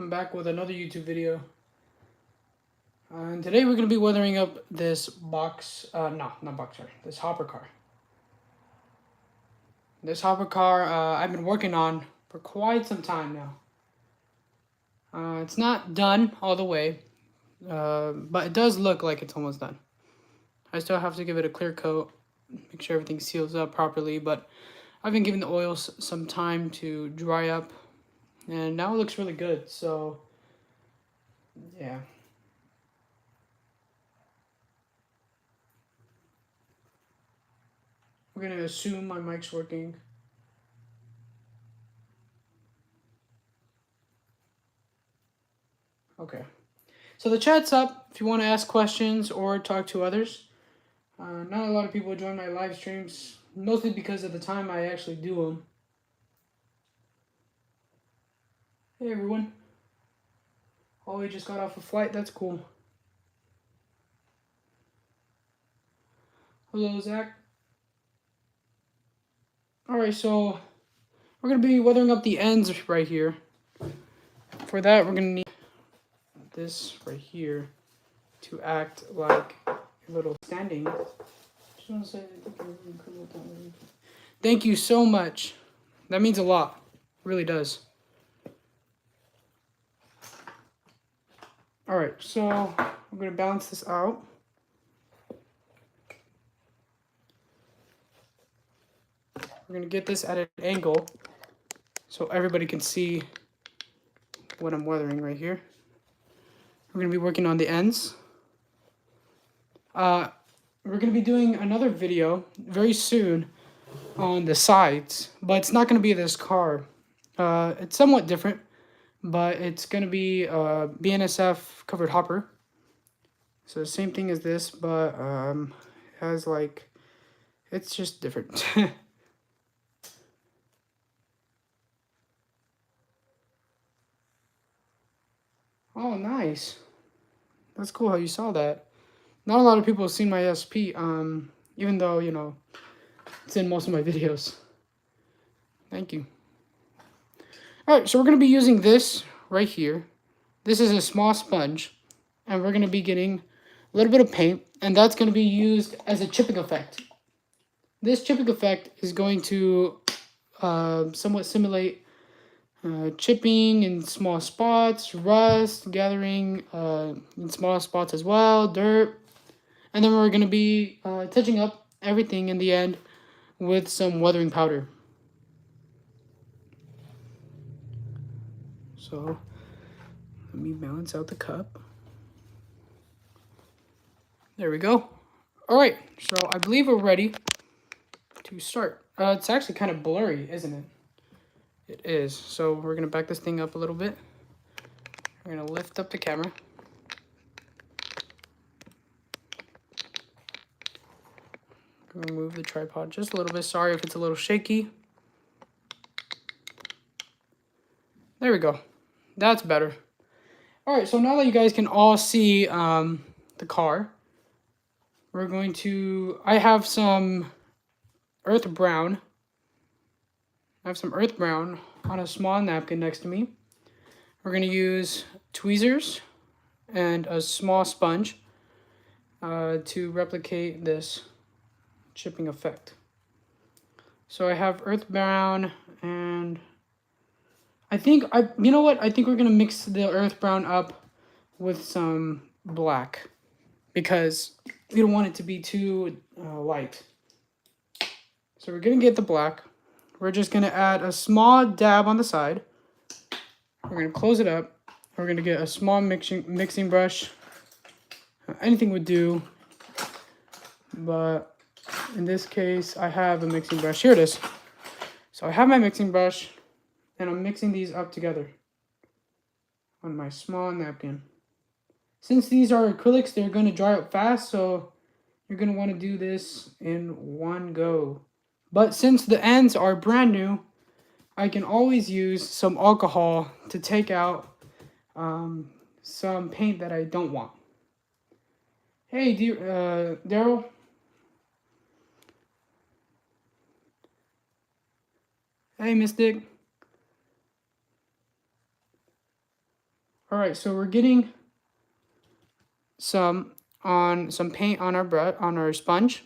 I'm back with another YouTube video. And today we're going to be weathering up this this hopper car. This hopper car I've been working on for quite some time now. It's not done all the way, but it does look like it's almost done. I still have to give it a clear coat, make sure everything seals up properly, but I've been giving the oils some time to dry up, and now it looks really good, so yeah. We're going to assume my mic's working. Okay. So the chat's up if you want to ask questions or talk to others. Not a lot of people join my live streams, mostly because of the time I actually do them. Hey everyone. Oh, we just got off a flight. That's cool. Hello, Zach. Alright, so we're going to be weathering up the ends right here. For that, we're going to need this right here to act like a little standing. Just want to say thank you so much. That means a lot. It really does. Alright, so I'm going to balance this out. We're going to get this at an angle so everybody can see what I'm weathering right here. We're going to be working on the ends. We're going to be doing another video very soon on the sides, but it's not going to be this car. It's somewhat different, but it's going to be BNSF covered hopper. So the same thing as this, but it has like, it's just different. Oh, nice. That's cool how you saw that. Not a lot of people have seen my SP, even though, you know, it's in most of my videos. Thank you. Alright, so we're going to be using this right here. This is a small sponge, and we're going to be getting a little bit of paint, and that's going to be used as a chipping effect. This chipping effect is going to somewhat simulate chipping in small spots, rust, gathering in small spots as well, dirt. And then we're going to be touching up everything in the end with some weathering powder. So let me balance out the cup. There we go. All right, so I believe we're ready to start. It's actually kind of blurry, isn't it? It is. So we're going to back this thing up a little bit. We're going to lift up the camera. Remove the tripod just a little bit. Sorry if it's a little shaky. There we go. That's better. All right, so now that you guys can all see the car, we're going to, I have some earth brown. I have some earth brown on a small napkin next to me. We're going to use tweezers and a small sponge to replicate this chipping effect. So I have earth brown, and you know what? I think we're going to mix the earth brown up with some black because we don't want it to be too light. So we're going to get the black. We're just going to add a small dab on the side. We're going to close it up. We're going to get a small mixing brush. Anything would do. But in this case, I have a mixing brush. Here it is. So I have my mixing brush, and I'm mixing these up together on my small napkin. Since these are acrylics, they're going to dry up fast, so you're going to want to do this in one go. But since the ends are brand new, I can always use some alcohol to take out some paint that I don't want. Hey, Daryl. Hey, Mystic. All right, so we're getting some paint on our sponge,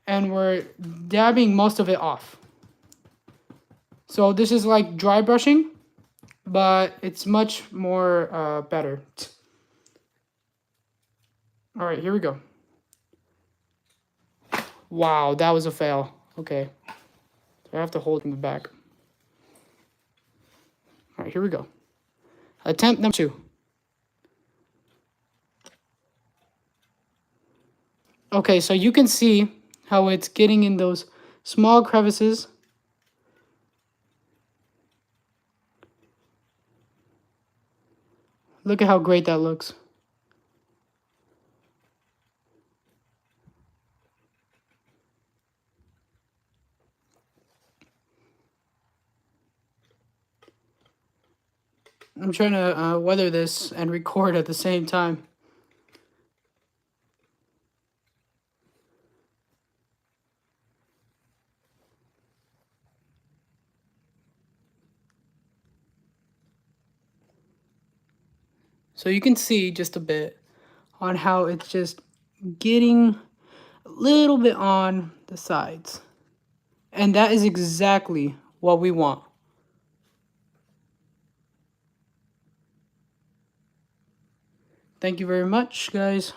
and we're dabbing most of it off. So this is like dry brushing, but it's much more better. All right, here we go. Wow, that was a fail. Okay, so I have to hold in the back. All right, here we go. Attempt number 2. Okay, so you can see how it's getting in those small crevices. Look at how great that looks. I'm trying to weather this and record at the same time. So you can see just a bit on how it's just getting a little bit on the sides. And that is exactly what we want. Thank you very much, guys.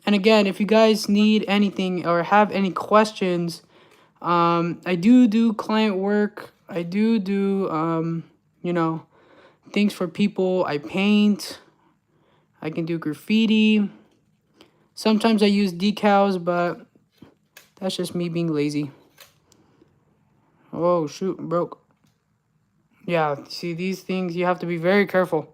And again, if you guys need anything or have any questions, I do client work. I do you know, things for people. I paint. I can do graffiti. Sometimes I use decals, but that's just me being lazy. Oh, shoot, broke. Yeah, see, these things, you have to be very careful.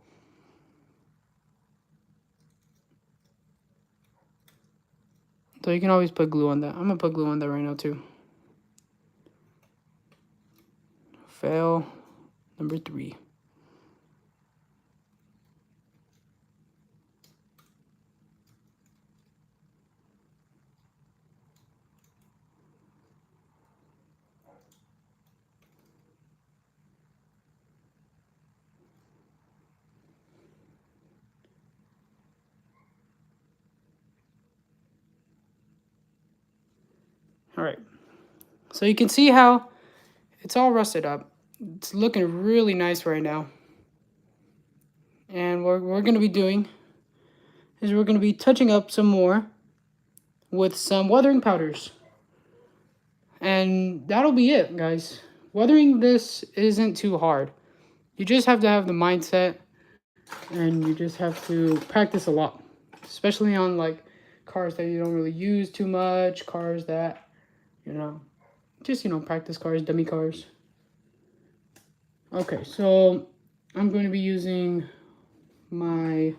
So you can always put glue on that. I'm going to put glue on that right now, too. Fail number 3. All right. So you can see how it's all rusted up. It's looking really nice right now. And what we're going to be doing is we're going to be touching up some more with some weathering powders. And that'll be it, guys. Weathering this isn't too hard. You just have to have the mindset, and you just have to practice a lot. Especially on like cars that you don't really use too much, cars that, just, practice cars, dummy cars. Okay, so I'm going to be using my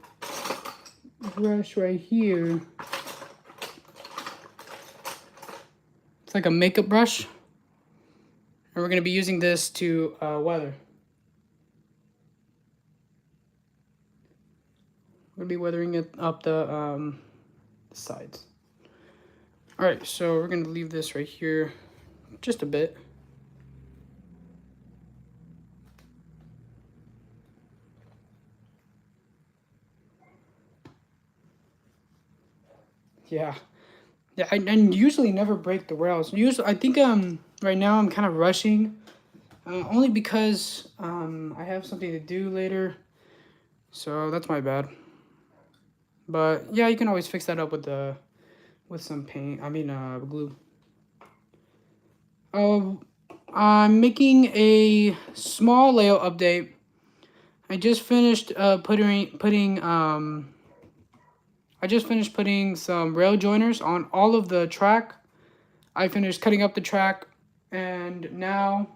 brush right here. It's like a makeup brush. And we're going to be using this to weather. We're going to be weathering it up the sides. All right, so we're going to leave this right here just a bit. Yeah, I usually never break the rails. Usually, I think right now I'm kind of rushing, only because I have something to do later, so that's my bad. But yeah, you can always fix that up with some paint. I mean glue. I'm making a small layout update. I just finished putting some rail joiners on all of the track. I finished cutting up the track, and now,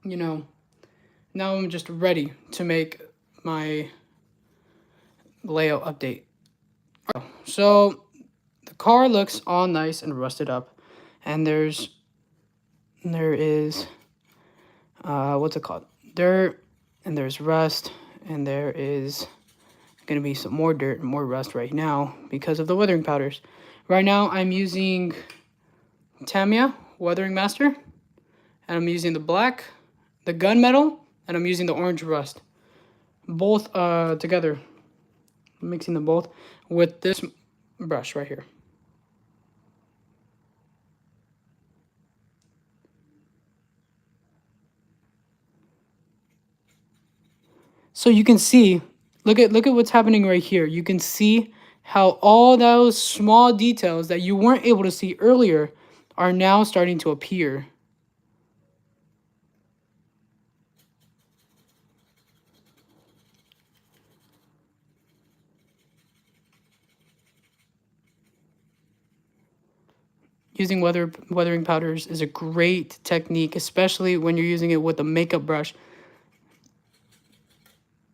now I'm just ready to make my layout update. So the car looks all nice and rusted up, and there is what's it called? Dirt, and there's rust, and there is going to be some more dirt and more rust right now because of the weathering powders. Right now I'm using Tamiya Weathering Master, and I'm using the black, the gunmetal, and I'm using the orange rust. Both together, mixing them both with this brush right here. So you can see, look at what's happening right here. You can see how all those small details that you weren't able to see earlier are now starting to appear. Using weathering powders is a great technique, especially when you're using it with a makeup brush.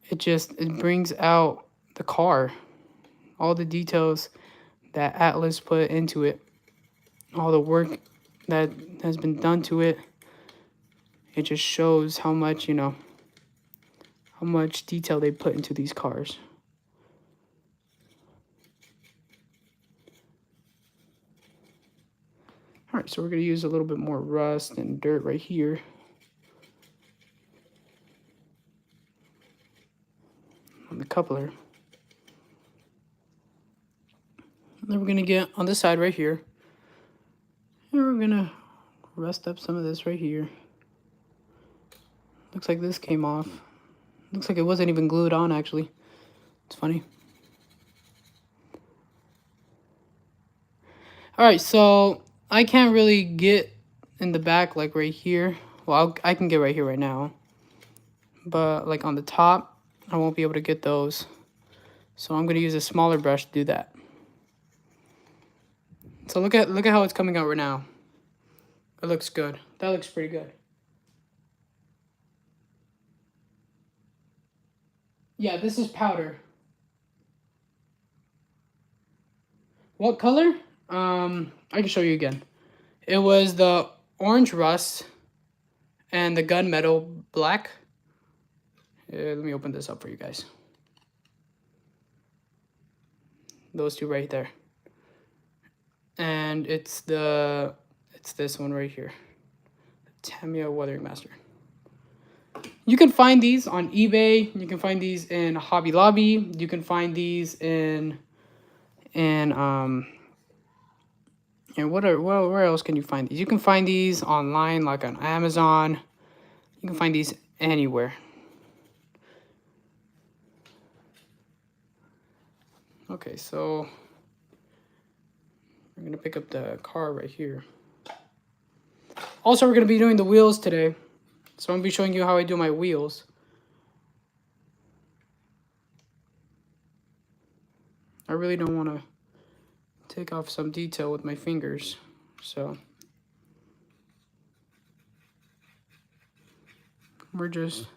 It brings out the car, all the details that Atlas put into it, all the work that has been done to it. It just shows how much, how much detail they put into these cars. All right, so we're going to use a little bit more rust and dirt right here. On the coupler. And then we're going to get on the side right here. And we're going to rust up some of this right here. Looks like this came off. Looks like it wasn't even glued on, actually. It's funny. All right, so I can't really get in the back like right here. Well, I can get right here right now. But like on the top, I won't be able to get those. So I'm going to use a smaller brush to do that. So look at how it's coming out right now. It looks good. That looks pretty good. Yeah, this is powder. What color? I can show you again. It was the orange rust and the gunmetal black. Let me open this up for you guys. Those two right there. And it's this one right here. Tamiya Weathering Master. You can find these on eBay. You can find these in Hobby Lobby. You can find these in and where else can you find these? You can find these online, like on Amazon. You can find these anywhere. Okay, so we're gonna pick up the car right here. Also, we're gonna be doing the wheels today. So I'm gonna be showing you how I do my wheels. I really don't wanna take off some detail with my fingers, so we're just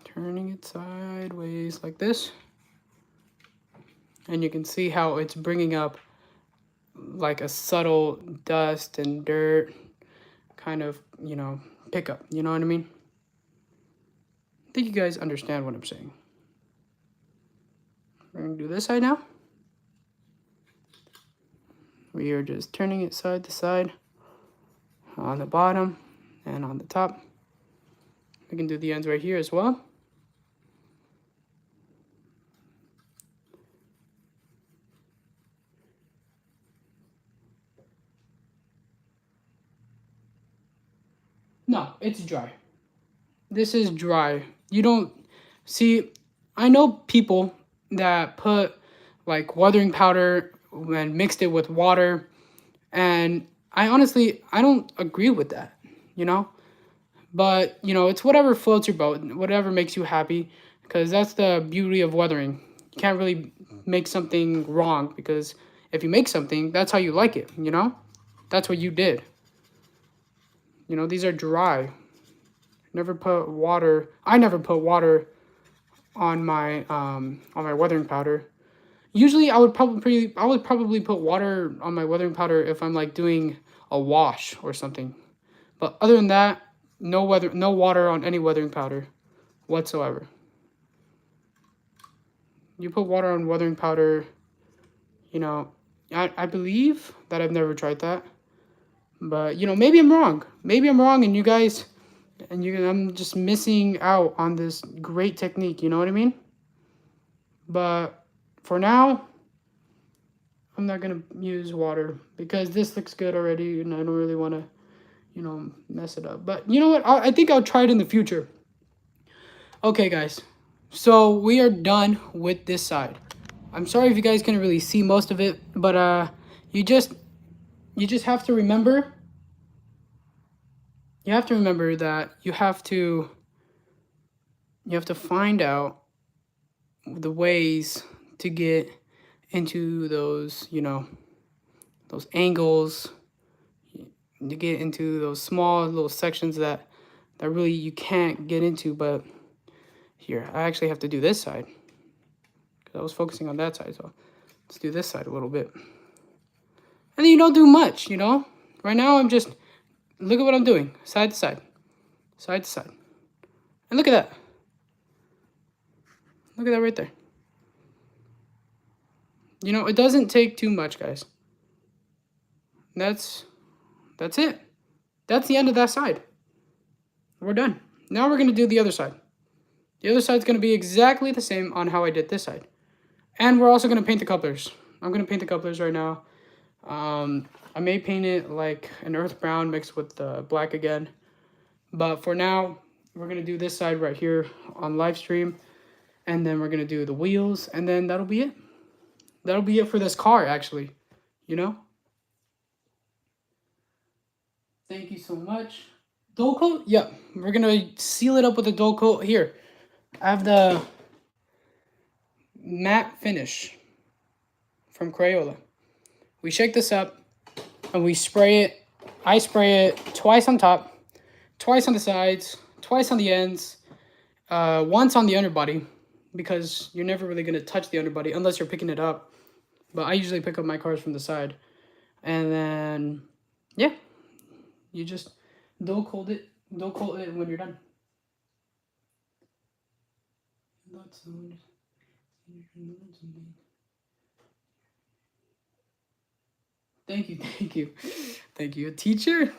turning it sideways like this. And you can see how it's bringing up like a subtle dust and dirt kind of, pickup. You know what I mean? I think you guys understand what I'm saying. We're going to do this side now. We are just turning it side to side on the bottom and on the top. We can do the ends right here as well. No, it's dry. This is dry. You don't see, I know people that put like weathering powder and mixed it with water, and I don't agree with that, but it's whatever floats your boat, whatever makes you happy, because that's the beauty of weathering. You can't really make something wrong, because if you make something, that's how you like it, that's what you did. These are dry. I never put water on my weathering powder. Usually I would probably put water on my weathering powder if I'm like doing a wash or something. But other than that, no water on any weathering powder whatsoever. You put water on weathering powder, I believe that I've never tried that. But maybe I'm wrong. Maybe I'm wrong, and you guys And I'm just missing out on this great technique, you know what I mean? But for now, I'm not gonna use water because this looks good already, and I don't really want to, mess it up. But you know what? I think I'll try it in the future. Okay, guys. So we are done with this side. I'm sorry if you guys couldn't really see most of it, but you just have to remember. You have to remember that you have to find out the ways to get into those, those angles, to get into those small little sections that really you can't get into. But here, I actually have to do this side because I was focusing on that side. So let's do this side a little bit. And then you don't do much, Right now I'm just, look at what I'm doing. Side to side. Side to side. And look at that. Look at that right there. It doesn't take too much, guys. That's it. That's the end of that side. We're done. Now we're going to do the other side. The other side's going to be exactly the same on how I did this side. And we're also going to paint the couplers. I'm going to paint the couplers right now. I may paint it like an earth brown mixed with black again. But for now, we're going to do this side right here on live stream. And then we're going to do the wheels. And then that'll be it. That'll be it for this car, actually. Thank you so much. Dull coat? Yeah. We're going to seal it up with a dull coat. Here. I have the matte finish from Crayola. We shake this up and we spray it. I spray it twice on top, twice on the sides, twice on the ends, once on the underbody, because you're never really going to touch the underbody unless you're picking it up. But I usually pick up my cars from the side. And then, yeah, you just dull coat it when you're done. Thank you, thank you. Thank you. A teacher?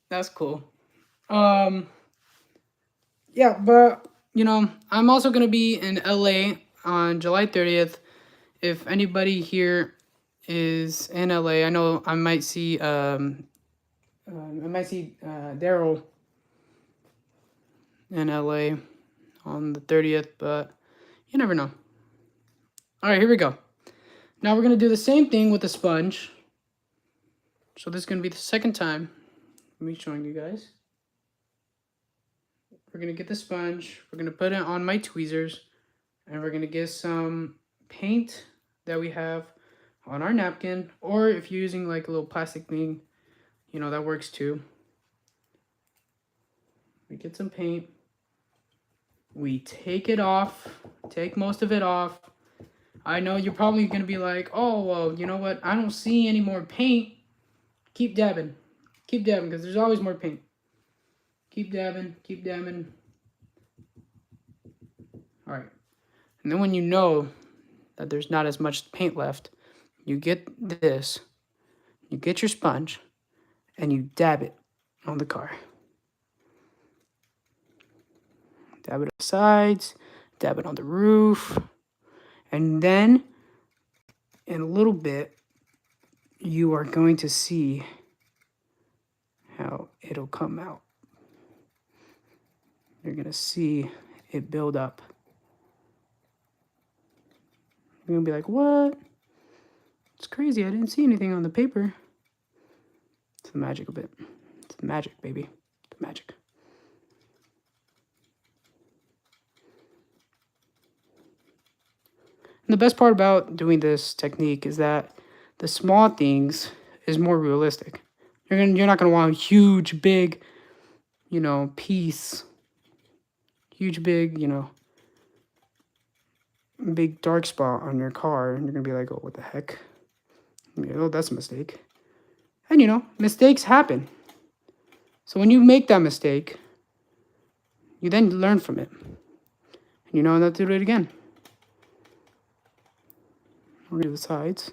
That's cool. Yeah, but I'm also gonna be in LA on July 30th. If anybody here is in LA, I know I might see Daryl in LA on the 30th, but you never know. All right, here we go. Now we're gonna do the same thing with the sponge. So this is gonna be the second time me showing you guys. We're gonna get the sponge, we're gonna put it on my tweezers, and we're gonna get some paint that we have on our napkin, or if you're using like a little plastic thing, that works too. We get some paint, we take it off, take most of it off. I know you're probably gonna be like, oh, well, you know what, I don't see any more paint. Keep dabbing, because there's always more paint. Keep dabbing. All right. And then when you know that there's not as much paint left, you get this, you get your sponge, and you dab it on the car. Dab it on the sides, dab it on the roof, and then in a little bit, you are going to see how it'll come out. You're going to see it build up. You're going to be like, what? It's crazy. I didn't see anything on the paper. It's the magic of it. It's the magic, baby. The magic. And the best part about doing this technique is that the small things is more realistic. You're not gonna want a huge, big, piece. Huge, big, big dark spot on your car, and you're gonna be like, oh, what the heck? Oh, that's a mistake. And mistakes happen. So when you make that mistake, you then learn from it. And you know not to do it again. We're gonna do the sides.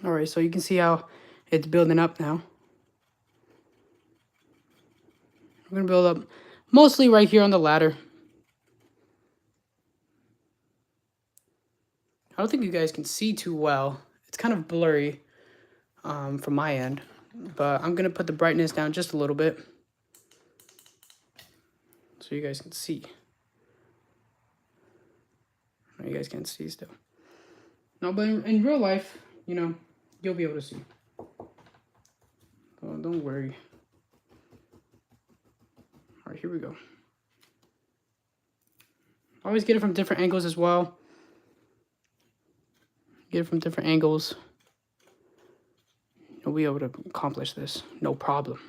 All right, so you can see how it's building up now. I'm gonna build up mostly right here on the ladder. I don't think you guys can see too well. It's kind of blurry from my end, but I'm gonna put the brightness down just a little bit so you guys can see. You guys can't see still. No, but in real life, you know, you'll be able to see. Oh, don't worry. All right, here we go. Always get it from different angles as well. Get it from different angles. You'll be able to accomplish this, no problem.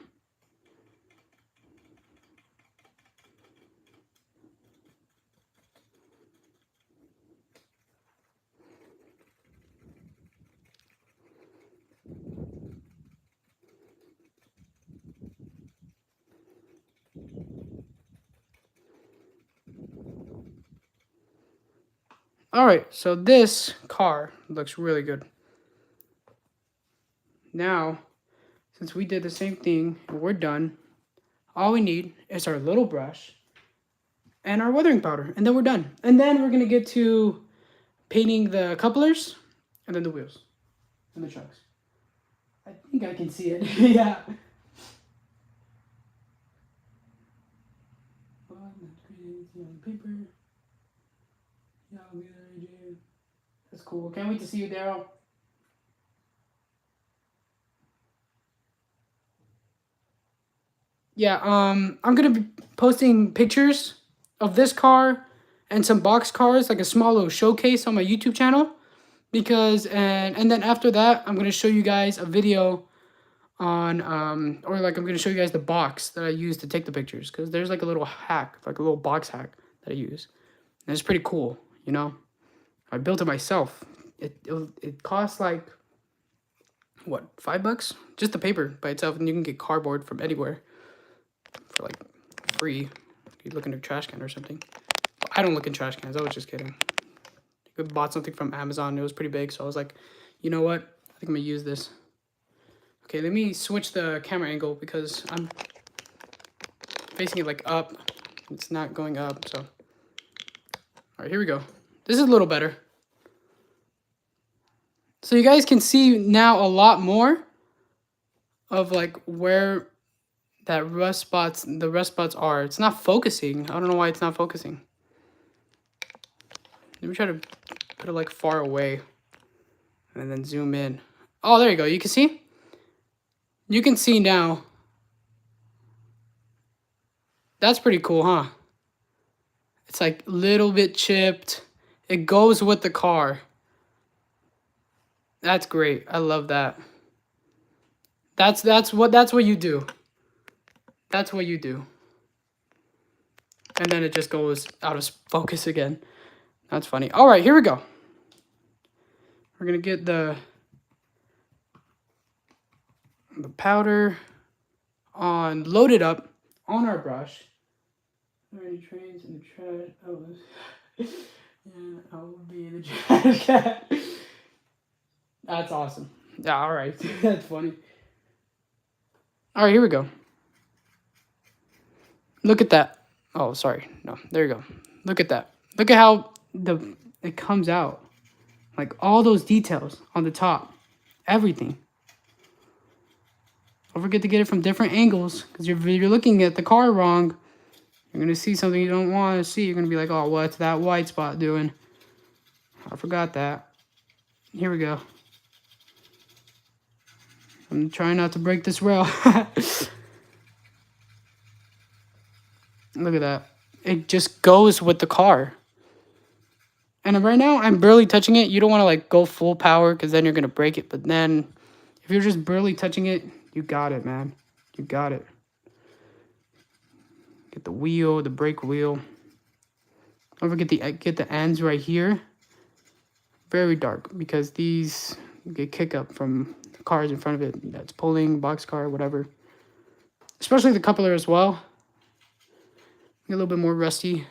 All right, so this car looks really good. Now, since we did the same thing and we're done, all we need is our little brush and our weathering powder, and then we're done. And then we're gonna get to painting the couplers and then the wheels and the trucks. I think I can see it. Yeah. Paper. Yeah, I'll be there, AJ. That's cool. Can't wait to see you, Daryl. Yeah, I'm gonna be posting pictures of this car and some box cars, like a small little showcase on my YouTube channel. Because and then after that, I'm gonna show you guys a video on or like I'm gonna show you guys the box that I use to take the pictures. Because there's like a little hack, like a little box hack that I use, and it's pretty cool. You know, I built it myself. It costs like what, $5? Just the paper by itself, and you can get cardboard from anywhere for like free. You look in a trash can or something. I don't look in trash cans. I was just kidding. I bought something from Amazon. It was pretty big, so I was like, you know what? I think I'm gonna use this. Okay, let me switch the camera angle because I'm facing it like up. It's not going up, so. All right, here we go. This is a little better. So you guys can see now a lot more of like where the rust spots are. It's not focusing. I don't know why it's not focusing. Let me try to put it like far away and then zoom in. Oh, there you go. You can see? You can see now. That's pretty cool, huh? It's like a little bit chipped. It goes with the car. That's great. I love that. That's what you do. That's what you do. And then it just goes out of focus again. That's funny. All right, here we go. We're going to get the powder on, loaded up on our brush. Already trains in the trash. Oh, yeah, I'll be in the trash can. That's awesome. Yeah, all right. That's funny. All right, here we go. Look at that. Oh, sorry. No, there you go. Look at that. Look at how it comes out. Like all those details on the top. Everything. Don't forget to get it from different angles, because if you're looking at the car wrong, you're going to see something you don't want to see. You're going to be like, oh, what's that white spot doing? I forgot that. Here we go. I'm trying not to break this rail. Look at that. It just goes with the car. And right now, I'm barely touching it. You don't want to like go full power because then you're going to break it. But then if you're just barely touching it, you got it, man. You got it. Get the wheel, the brake wheel. Don't forget get the ends right here. Very dark because these get kick up from the cars in front of it. That's pulling, boxcar, whatever. Especially the coupler as well. A little bit more rusty.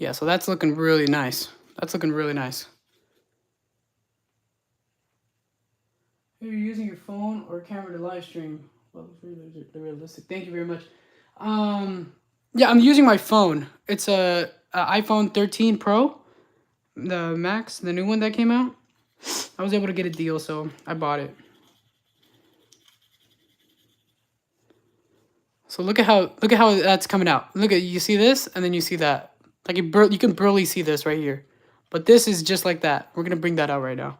Yeah, so that's looking really nice. That's looking really nice. If you're using your phone or camera to live stream, well, realistic. Thank you very much. Yeah, I'm using my phone. It's a iPhone 13 Pro, the Max, the new one that came out. I was able to get a deal, so I bought it. So look at how that's coming out. Look at, you see this, and then you see that. Like you can barely see this right here, but this is just like that. We're gonna bring that out right now.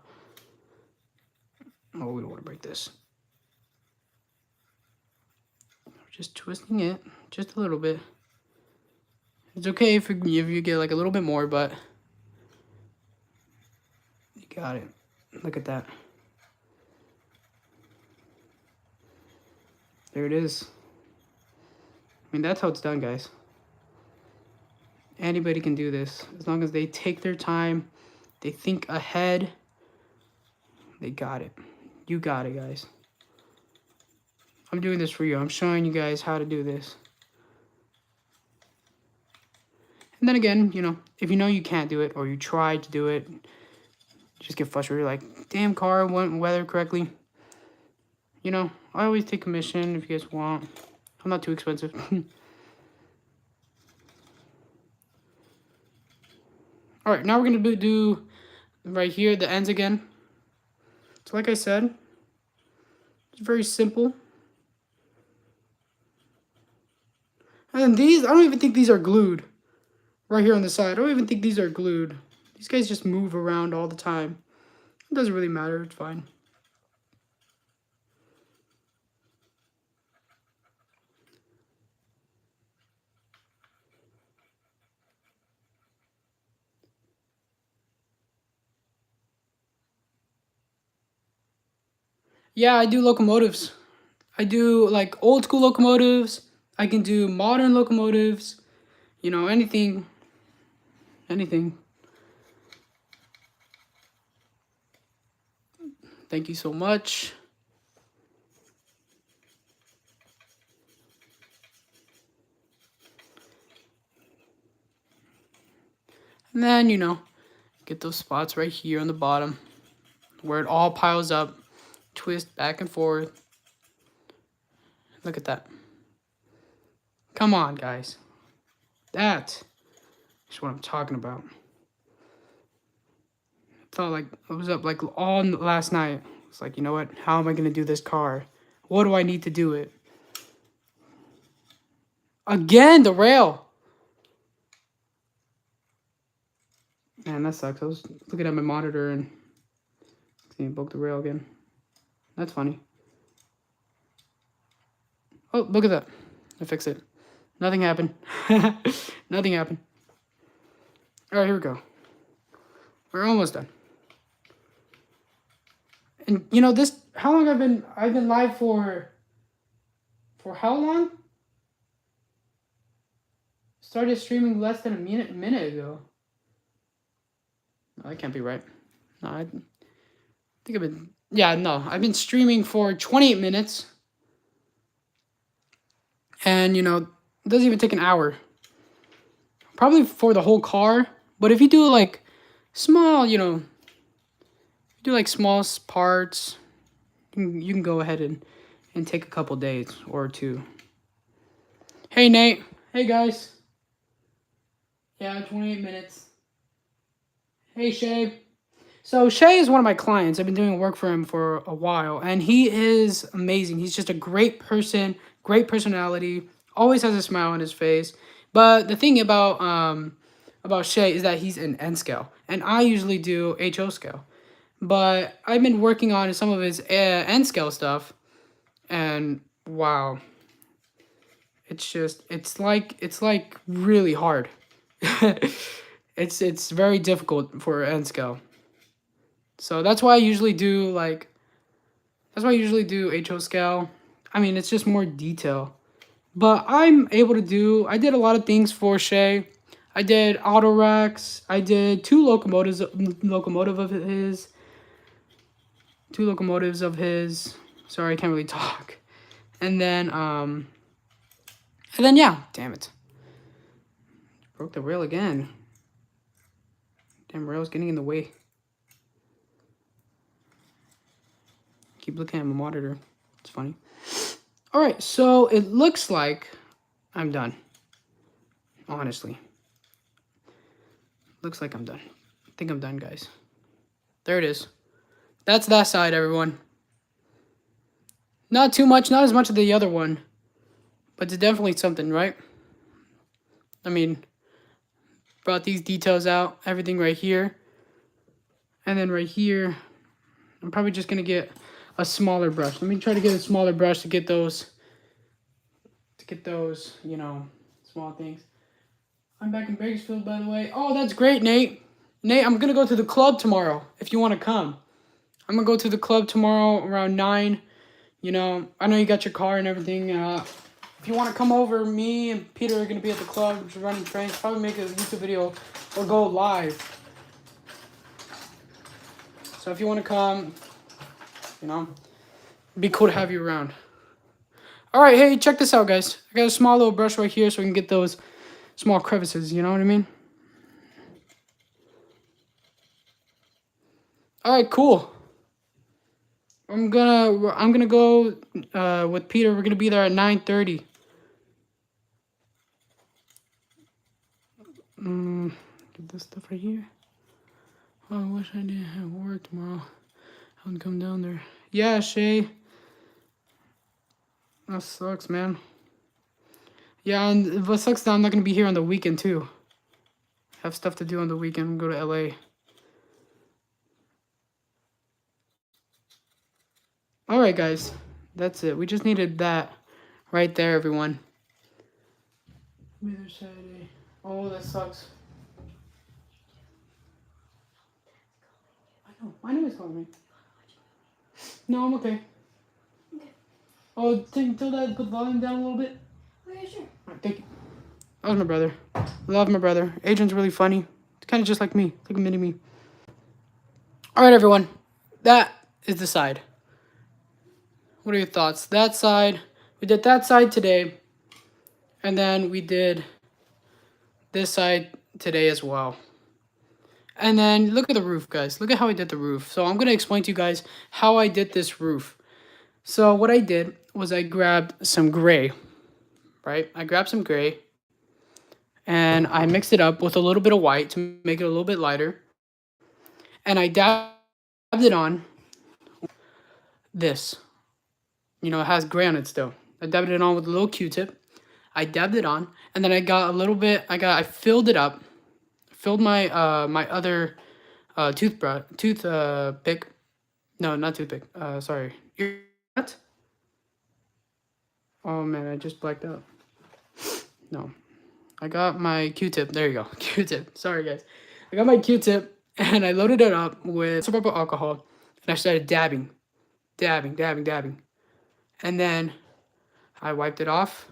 Oh, we don't want to break this. We're just twisting it just a little bit. It's okay if you get like a little bit more, but you got it. Look at that. There it is. I mean, that's how it's done, guys. Anybody can do this as long as they take their time, they think ahead. They got it. You got it, guys. I'm doing this for you. I'm showing you guys how to do this. And then again, you know, if you know you can't do it or you try to do it, just get frustrated. You're like, damn, car won't weather correctly. You know, I always take commission if you guys want. I'm not too expensive. All right, now we're going to do right here the ends again. So like I said, it's very simple. And these, I don't even think these are glued. Right here on the side, I don't even think these are glued. These guys just move around all the time. It doesn't really matter, it's fine. Yeah, I do locomotives. I do like old school locomotives. I can do modern locomotives. You know, anything. Anything. Thank you so much. And then, you know, get those spots right here on the bottom where it all piles up. Twist back and forth. Look at that. Come on, guys. That is what I'm talking about. Felt like I was up like all last night. It's like, you know what? How am I going to do this car? What do I need to do it? Again, the rail. Man, that sucks. I was looking at my monitor and it broke the rail again. That's funny. Oh, look at that. I fixed it. Nothing happened. Nothing happened. All right, here we go. We're almost done. And you know this, how long I've been live for how long? Started streaming less than a minute ago. No, that can't be right. No, I think I've been, yeah, no, I've been streaming for 28 minutes. And, you know, it doesn't even take an hour. Probably for the whole car. But if you do, like, small, you know, do, like, small parts, you can go ahead and take a couple days or two. Hey, Nate. Hey, guys. Yeah, 28 minutes. Hey, Shay. So Shay is one of my clients. I've been doing work for him for a while, and he is amazing. He's just a great person, great personality, always has a smile on his face. But the thing about Shay is that he's an N scale, and I usually do HO scale. But I've been working on some of his N scale stuff, and wow, it's like really hard. It's very difficult for N scale. So that's why I usually do HO scale. I mean, it's just more detail. But I did a lot of things for Shay. I did auto racks. I did two locomotives of his. Sorry, I can't really talk. And then yeah, damn it. Broke the rail again. Damn, rail's getting in the way. Keep looking at my monitor. It's funny. All right, so it looks like I'm done. Honestly. Looks like I'm done. I think I'm done, guys. There it is. That's that side, everyone. Not too much, not as much as the other one. But it's definitely something, right? I mean, brought these details out. Everything right here. And then right here, I'm probably just going to get a smaller brush. Let me try to get a smaller brush to get those, you know, small things. I'm back in Bakersfield, by the way. Oh, that's great, Nate. Nate, I'm going to go to the club tomorrow if you want to come. I'm going to go to the club tomorrow around 9. You know, I know you got your car and everything. If you want to come over, me and Peter are going to be at the club just running trains. Probably make a YouTube video or go live. So if you want to come, you know, it'd be cool to have you around. All right, hey, check this out, guys. I got a small little brush right here so we can get those small crevices, you know what I mean? All right, cool. I'm gonna go with Peter. We're gonna be there at 9:30. Get this stuff right here. Oh, I wish I didn't have work tomorrow. I would come down there. Yeah, Shay. That sucks, man. Yeah, and what sucks is that I'm not gonna be here on the weekend too. I have stuff to do on the weekend. Go to LA. All right, guys. That's it. We just needed that right there, everyone. Maybe Saturday. Oh, that sucks. I know. My name is calling me. No, I'm okay. Okay. Oh, tell that, put the volume down a little bit. Oh, yeah, sure. All right, thank you. That was my brother. Love my brother. Adrian's really funny. It's kind of just like me. Like a mini me. All right, everyone. That is the side. What are your thoughts? That side. We did that side today. And then we did this side today as well. And then look at the roof, guys. Look at how I did the roof. So I'm going to explain to you guys how I did this roof. So what I did was I grabbed some gray, right? I grabbed some gray and I mixed it up with a little bit of white to make it a little bit lighter. And I dabbed it on this. You know, it has gray on it still. I dabbed it on with a little Q-tip. I dabbed it on, and then I got a little bit, I filled it up. Filled my my other tooth pick. No, not toothpick. Sorry. What? Oh man, I just blacked out. No. I got my Q-tip. There you go. Q-tip. Sorry guys. I got my Q-tip and I loaded it up with isopropyl alcohol and I started dabbing. Dabbing. And then I wiped it off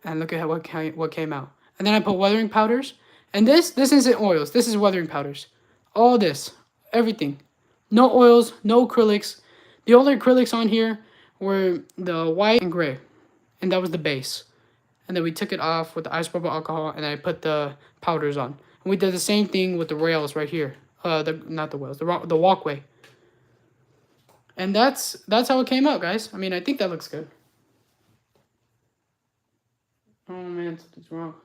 and look at what came out. And then I put weathering powders. And this isn't oils. This is weathering powders. All this. Everything. No oils, no acrylics. The only acrylics on here were the white and gray. And that was the base. And then we took it off with the isopropyl alcohol and I put the powders on. And we did the same thing with the rails right here. Not the rails, the walkway. And that's how it came out, guys. I mean, I think that looks good. Oh man, something's wrong.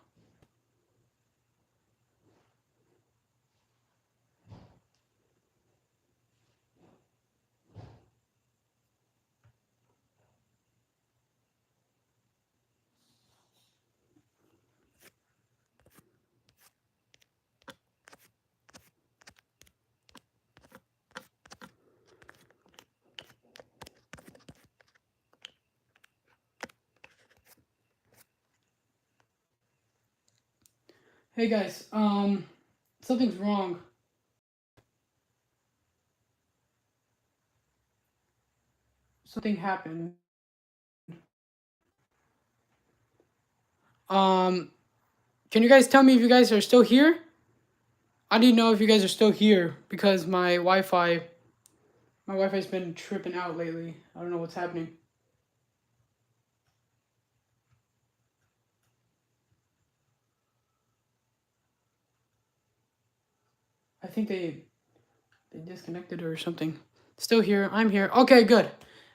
Hey guys, something's wrong. Something happened. Can you guys tell me if you guys are still here? I need to know if you guys are still here because my Wi-Fi's been tripping out lately. I don't know what's happening. I think they disconnected or something. Still here. I'm here. Okay, good.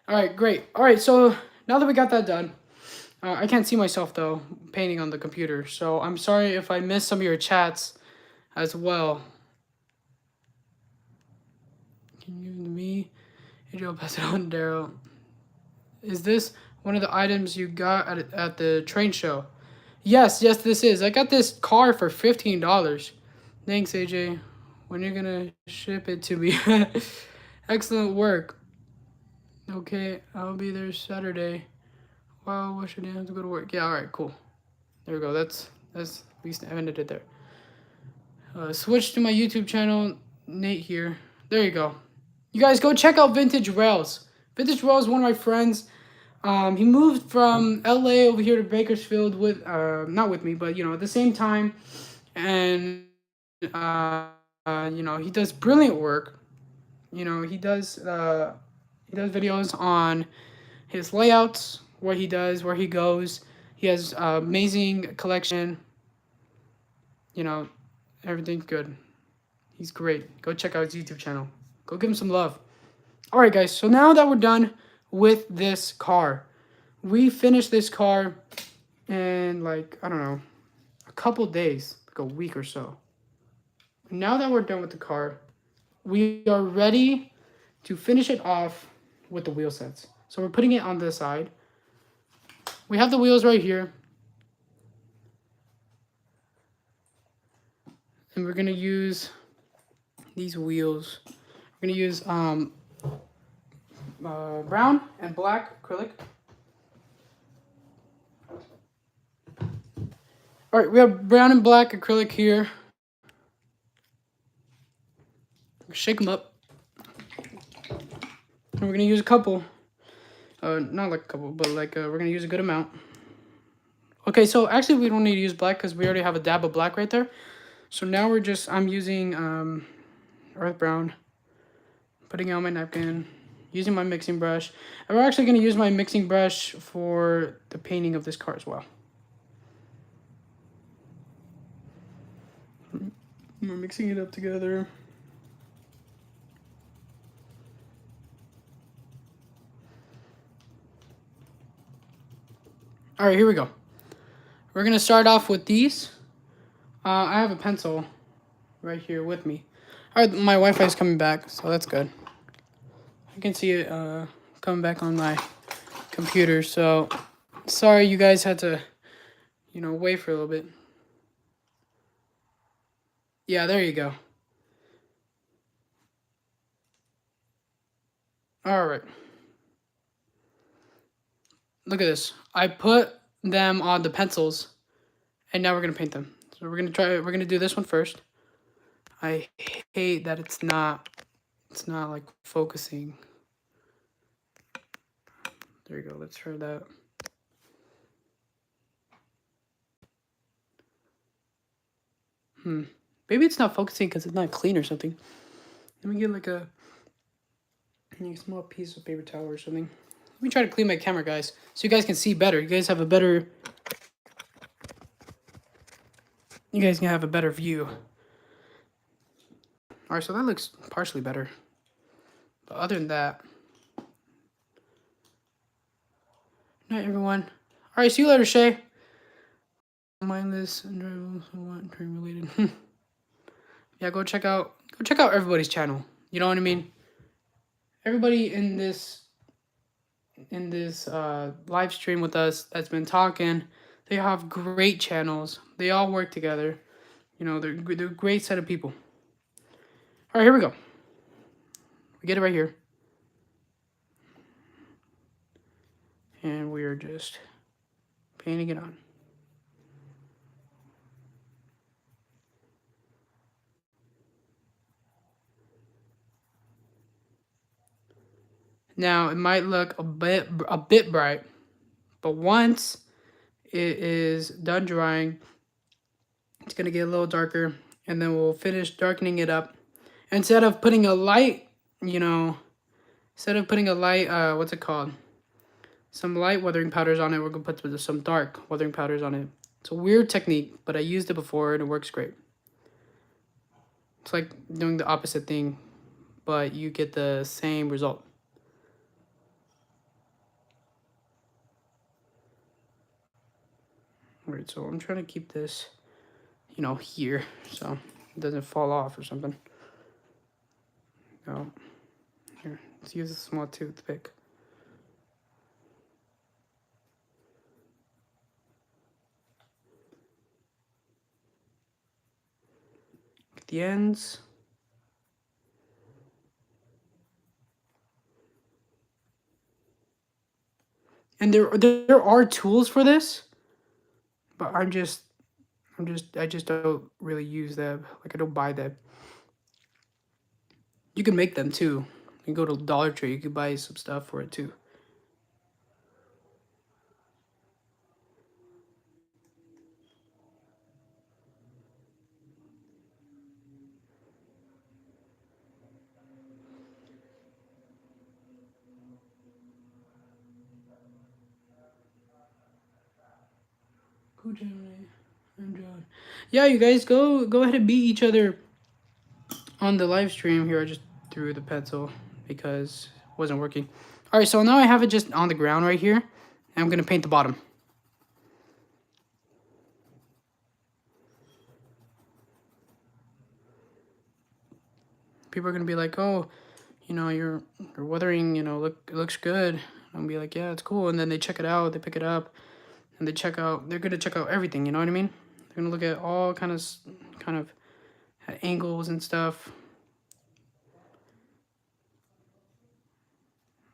All right, great. All right, so now that we got that done, I can't see myself though painting on the computer. So I'm sorry if I missed some of your chats as well. Can you give it to me? Adriel, pass it on, Daryl. Is this one of the items you got at the train show? Yes, this is. I got this car for $15. Thanks, AJ. When you're gonna ship it to me? Excellent work. Okay, I'll be there Saturday. Wow, what should I have to go to work? Yeah, all right, cool. There we go. That's at least I ended it there. Switch to my YouTube channel, Nate here. There you go. You guys go check out Vintage Rails. Vintage Rails is one of my friends. He moved from LA over here to Bakersfield with not with me, but at the same time, and he does brilliant work. He does videos on his layouts, what he does, where he goes. He has amazing collection. Everything's good. He's great. Go check out his YouTube channel. Go give him some love. All right, guys. So now that we're done with this car, we finished this car in I don't know, a couple days, like a week or so. Now that we're done with the car, we are ready to finish it off with the wheel sets. So we're putting it on this side. We have the wheels right here. And we're going to use these wheels. We're going to use brown and black acrylic. All right, we have brown and black acrylic here. Shake them up. And we're going to use a couple. Not like a couple, but we're going to use a good amount. Okay, so actually we don't need to use black because we already have a dab of black right there. So now I'm using earth brown, putting it on my napkin, using my mixing brush. And we're actually going to use my mixing brush for the painting of this car as well. We're mixing it up together. All right, here we go. We're going to start off with these. I have a pencil right here with me. All right, my Wi-Fi is coming back, so that's good. I can see it coming back on my computer, so sorry you guys had to, wait for a little bit. Yeah, there you go. All right. Look at this. I put them on the pencils, and now we're going to paint them. So we're going to do this one first. I hate that it's not like focusing. There you go. Let's try that. Maybe it's not focusing because it's not clean or something. Let me get a small piece of paper towel or something. Let me try to clean my camera, guys, so you guys can see better. You guys can have a better view. All right, so that looks partially better. But other than that, night, everyone. All right, see you later, Shay. Mindless and dream related. Yeah, go check out everybody's channel. You know what I mean? Everybody in this live stream with us that's been talking, they have great channels. They all work together. They're a great set of people. All right, here we go. We get it right here. And we are just painting it on. Now, it might look a bit bright, but once it is done drying, it's going to get a little darker, and then we'll finish darkening it up. Instead of putting a light, what's it called? Some light weathering powders on it, we're going to put some dark weathering powders on it. It's a weird technique, but I used it before, and it works great. It's like doing the opposite thing, but you get the same result. Alright, so I'm trying to keep this, you know, here, so it doesn't fall off or something. No. Here, let's use a small toothpick. Get the ends. And there are tools for this, but I just don't really use them. Like, I don't buy them. You can make them too. You can go to Dollar Tree, you can buy some stuff for it too. Yeah, you guys go ahead and beat each other on the live stream here. I just threw the pencil because it wasn't working. All right, so now I have it just on the ground right here, and I'm gonna paint the bottom. People are gonna be like, "Oh, you know, your weathering, you know, it looks good." I'm be like, "Yeah, it's cool," and then they check it out, they pick it up, and they're gonna check out everything. You know what I mean? They're gonna look at all kind of angles and stuff.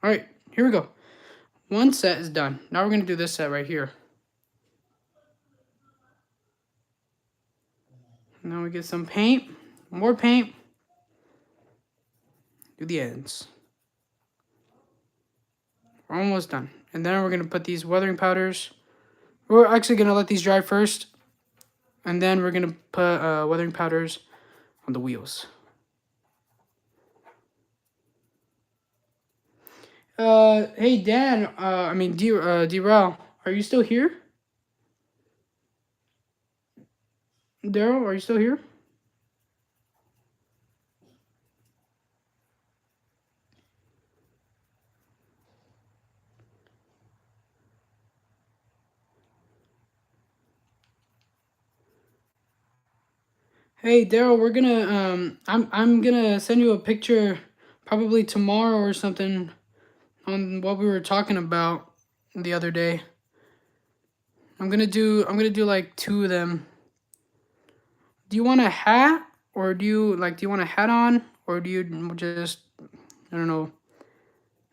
All right, here we go. One set is done. Now we're gonna do this set right here. Now we get some paint, more paint. Do the ends. We're almost done. And then we're gonna put these weathering powders. We're actually gonna let these dry first, and then we're gonna put weathering powders on the wheels. Hey Dan, I mean D-Rail, are you still here? Daryl, are you still here? Hey Daryl, we're gonna I'm gonna send you a picture probably tomorrow or something on what we were talking about the other day. I'm gonna do like 2 of them. Do you want a hat, or do you want a hat on, or do you just, I don't know.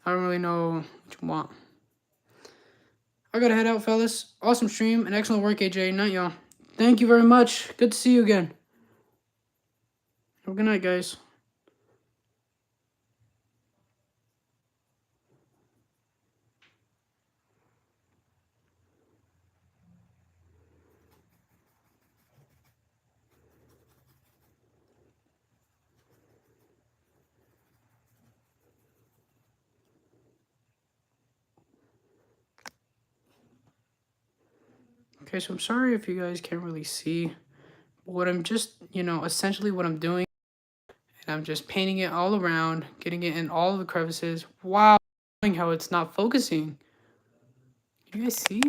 I don't really know what you want. I gotta head out, fellas. Awesome stream and excellent work, AJ. Night, y'all. Thank you very much. Good to see you again. Have a good night, guys. Okay, so I'm sorry if you guys can't really see what I'm just, you know, essentially what I'm doing. And I'm just painting it all around, getting it in all of the crevices. Wow, how it's not focusing. You guys see?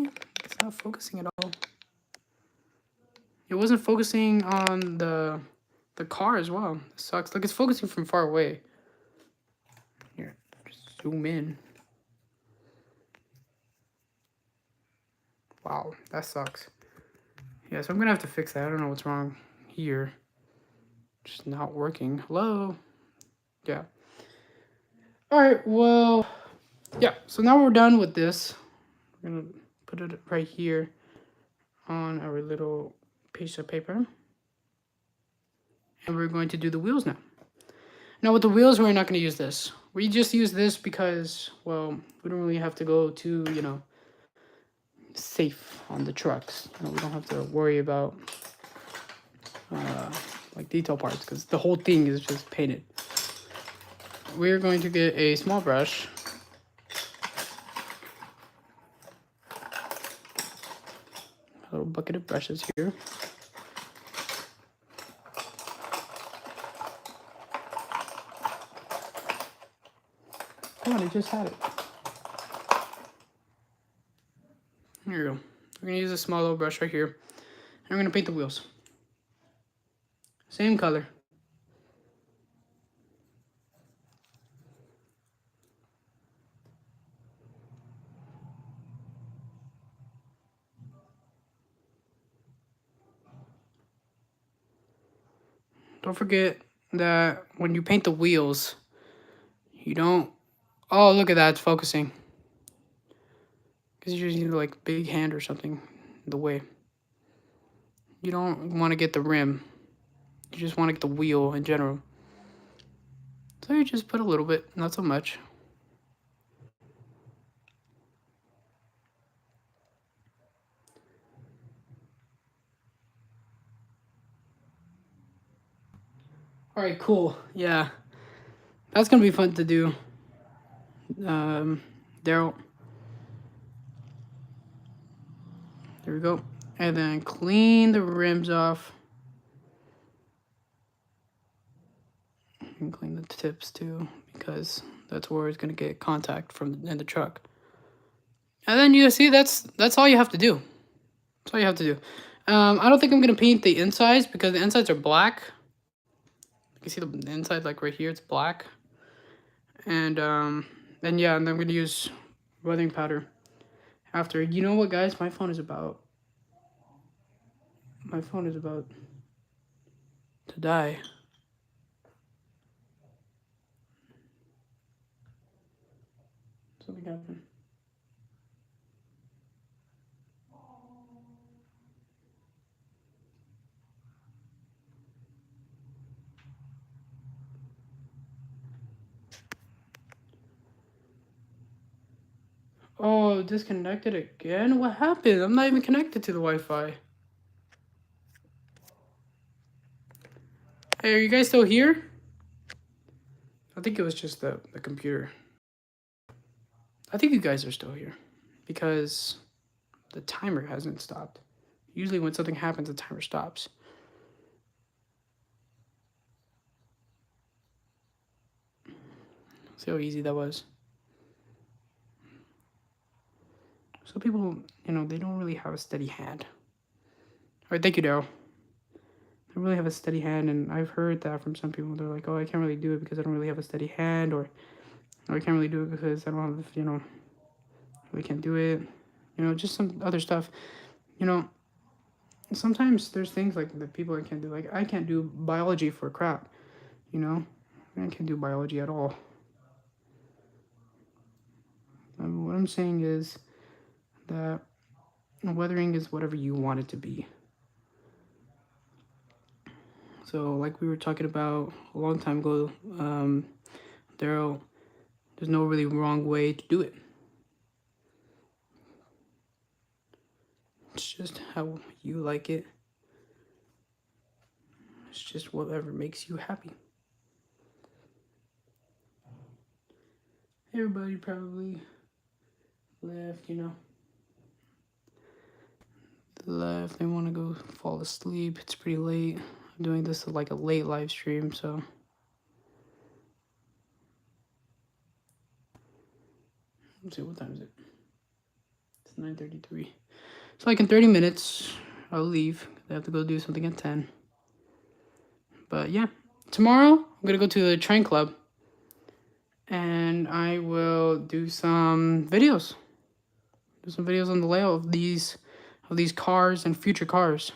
It's not focusing at all. It wasn't focusing on the car as well. It sucks. Like, it's focusing from far away. Here, just zoom in. Wow, that sucks. Yeah, so I'm gonna have to fix that. I don't know what's wrong here. Just not working. Hello? Yeah. Alright, well, yeah, so now we're done with this. We're gonna put it right here on our little piece of paper. And we're going to do the wheels now. Now with the wheels, we're not gonna use this. We just use this because, well, we don't really have to go too, you know, safe on the trucks. You know, we don't have to worry about like detail parts because the whole thing is just painted. We're going to get a small brush. A little bucket of brushes here. Come on, I just had it. Here we go. We're gonna use a small little brush right here. And we're gonna paint the wheels. Same color. Don't forget that when you paint the wheels, you don't... Oh, look at that, it's focusing. Because you're using like big hand or something in the way. You don't want to get the rim. You just want to get the wheel in general. So you just put a little bit, not so much. All right, cool. Yeah, that's gonna be fun to do. Daryl. There we go. And then clean the rims off. And clean the tips too, because that's where it's gonna get contact from in the truck. And then you see that's all you have to do. That's all you have to do. I don't think I'm gonna paint the insides because the insides are black. You can see the inside like right here, it's black. And yeah, and then I'm gonna use weathering powder after. You know what, guys? My phone is about to die. Something happened. Oh, disconnected again? What happened? I'm not even connected to the Wi-Fi. Hey, are you guys still here? I think it was just the computer. I think you guys are still here because the timer hasn't stopped. Usually when something happens, the timer stops. See how easy that was? So people, you know, they don't really have a steady hand. All right, thank you, Daryl. They really have a steady hand, and I've heard that from some people. They're like, oh, I can't really do it because I don't really have a steady hand, or I can't really do it because I don't have, you know, we can't do it. You know, just some other stuff. You know, sometimes there's things like that people I can't do. Like, I can't do biology for crap, you know? I can't do biology at all. What I'm saying is that weathering is whatever you want it to be. So, like we were talking about a long time ago, there's no really wrong way to do it. It's just how you like it. It's just whatever makes you happy. Everybody probably left, you know. Left, they want to go fall asleep. It's pretty late. I'm doing this like a late live stream, so. Let's see, what time is it? It's 9:33. So like in 30 minutes, I'll leave. I have to go do something at 10. But yeah, tomorrow I'm gonna go to the train club, and I will do some videos. Do some videos on the layout of these cars and future cars.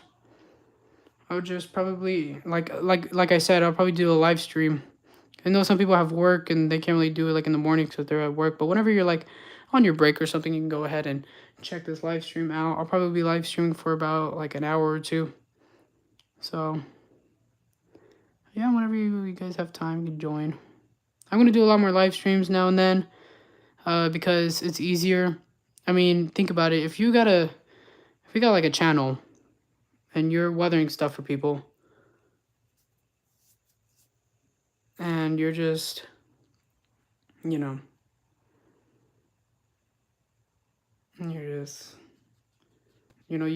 I would just probably like I said, I'll probably do a live stream. I know some people have work and they can't really do it like in the morning because they're at work. But whenever you're like on your break or something, you can go ahead and check this live stream out. I'll probably be live streaming for about like an hour or two. So yeah, whenever you guys have time, you can join. I'm gonna do a lot more live streams now and then, because it's easier. I mean, think about it. If you got like a channel, and you're weathering stuff for people, and you're just, you know, you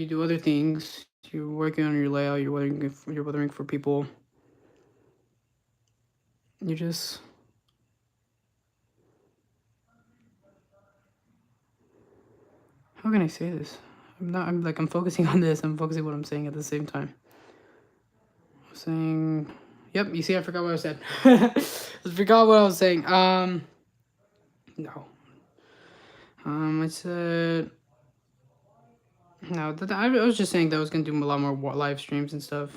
do other things. You're working on your layout. You're weathering for people. You just How can I say this? I'm focusing on this. I'm focusing what I'm saying at the same time. I'm saying, yep, you see, I forgot what I said. I forgot what I was saying. No. I said, no, I was just saying that I was going to do a lot more live streams and stuff.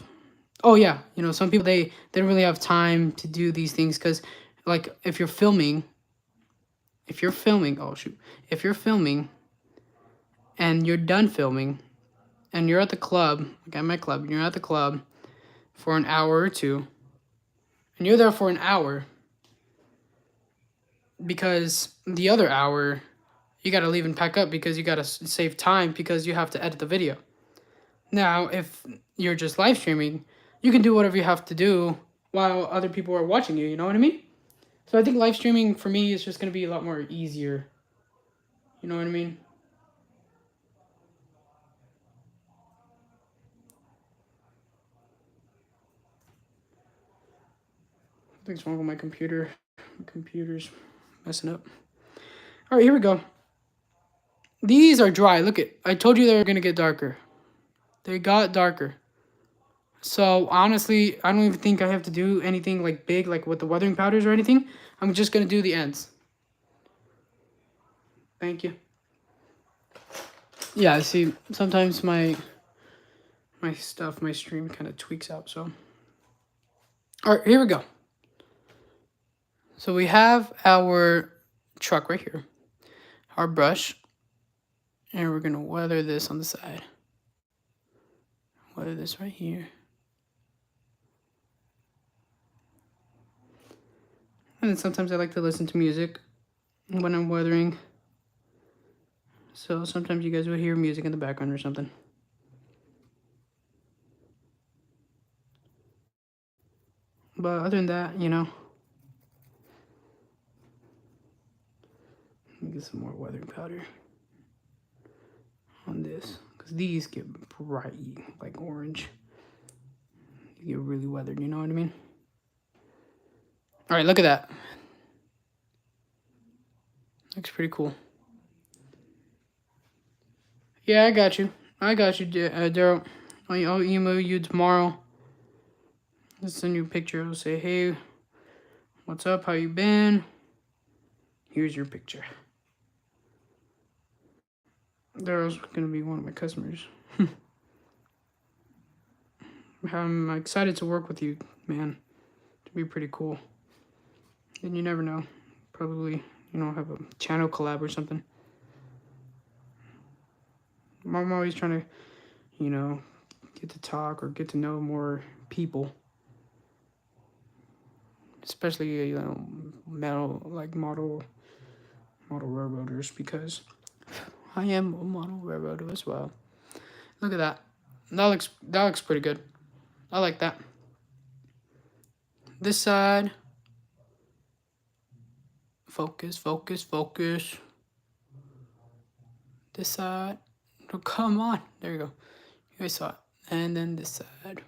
Oh, yeah. You know, some people, they don't really have time to do these things because, like, if you're filming, oh, shoot. If you're filming and you're done filming and you're at the club, like at my club, you're at the club for an hour or two, and you're there for an hour because the other hour you got to leave and pack up because you got to save time because you have to edit the video. Now, if you're just live streaming, you can do whatever you have to do while other people are watching you, you know what I mean? So I think live streaming for me is just going to be a lot more easier. You know what I mean? Something's wrong with my computer. My computer's messing up. All right, here we go. These are dry. Look it. I told you they were going to get darker. They got darker. So honestly, I don't even think I have to do anything like big, like with the weathering powders or anything. I'm just going to do the ends. Thank you. Yeah, see, sometimes my stream kind of tweaks out, so. All right, here we go. So we have our truck right here, our brush, and we're going to weather this on the side. Weather this right here. And then sometimes I like to listen to music when I'm weathering. So sometimes you guys will hear music in the background or something. But other than that, you know. Let me get some more weathering powder on this. Because these get bright, like orange. You get really weathered, you know what I mean? All right, look at that. Looks pretty cool. Yeah, I got you. Daryl. I'll email you tomorrow. I'll send you a picture. I'll say, hey, what's up? How you been? Here's your picture. Daryl's going to be one of my customers. I'm excited to work with you, man. It'll be pretty cool. And you never know. Probably, have a channel collab or something. I'm always trying to, get to talk or get to know more people. Especially, model railroaders, because I am a model railroader as well. Look at that. That looks pretty good. I like that. This side. Focus, focus, focus. This side. Oh, come on. There you go. You guys saw it. And then this side.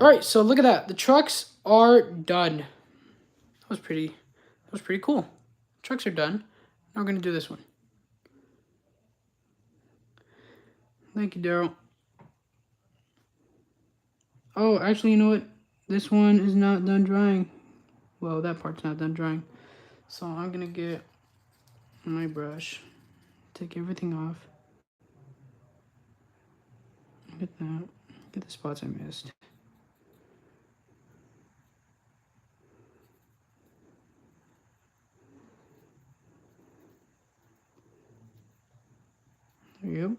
All right, so look at that. The trucks are done. That was pretty cool. Trucks are done. Now we're going to do this one. Thank you, Daryl. Oh, actually, you know what? This one is not done drying. Well, that part's not done drying. So I'm going to get my brush. Take everything off. Get that. Get the spots I missed. There you go.